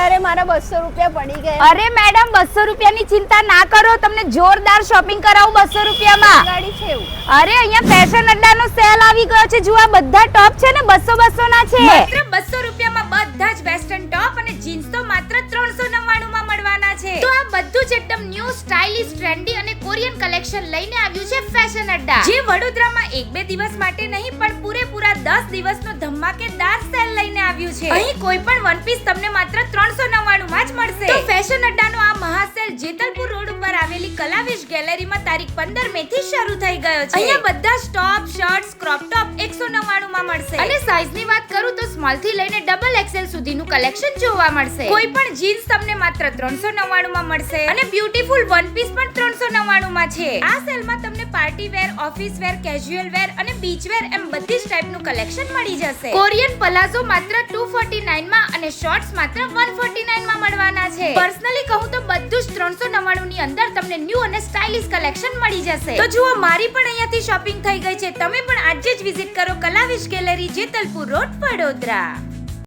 અરે મારા 200 રૂપિયા પડી ગયા. અરે મેડમ 200 રૂપિયાની ચિંતા ના કરો, તમને જોરદાર શોપિંગ કરાવું 200 રૂપિયામાં. ગાડી છે એવું. અરે અહીંયા ફેશન અડ્ડાનો સેલ આવી ગયો છે. જો આ બધા ટોપ છે ને 200 ના છે. માત્ર 200 રૂપિયામાં બધા જ વેસ્ટર્ન ટોપ અને જીન્સ તો માત્ર 399 માં મળવાના છે. તો આ બધું જ એકદમ ન્યૂ સ્ટાઇલિશ ટ્રેન્ડી અને કોરિયન કલેક્શન લઈને આવ્યું છે ફેશન અડ્ડા, જે વડોદરામાં 1-2 દિવસ માટે નહીં પણ પૂરેપૂરા 10 દિવસનો ધમાકેદાર સેલ લઈને આવ્યું છે. અહીં કોઈ પણ વન પીસ તમને માત્ર 399 માં જ મળશે. તો ફેશન અડ્ડાનો આ મહાસેલ જેતલપુર રોડ ઉપર આવેલી કલાવીશ ગેલેરીમાં તારીખ 15 મે થી શરૂ થઈ ગયો છે. અહીંયા બધા જ ટોપ, શર્ટ્સ, ક્રોપ ટોપ 199 માં મળશે. અને સાઈઝની વાત કરું તો સ્મોલ થી લઈને ડબલ એક્સેલ સુધીનું કલેક્શન જોવા મળશે. કોઈ પણ જીન્સ તમને માત્ર 399 માં મળશે અને બ્યુટીફુલ વન પીસ પણ 399 માં છે. આ સેલમાં તમને પાર્ટી વેર, ઓફિસ વેર, કેઝ્યુઅલ વેર અને બીચ વેર એમ બધી જ ટાઈપનું કલેક્શન મળી જશે. કોરિયન પલાઝો માત્ર 249 માં અને શોર્ટ્સ માત્ર 149 માં મળવાના છે. પર્સનલી કહું તો બધું જ 399 ની અંદર તમને ન્યૂ અને સ્ટાઇલિશ કલેક્શન મળી જશે. તો જુઓ, મારી પણ અહીંયાથી શોપિંગ થઈ ગઈ છે. તમે પણ આજે જ વિઝિટ કરો કલાવીશ ગેલેરી, જેતલપુર રોડ, વડોદરા.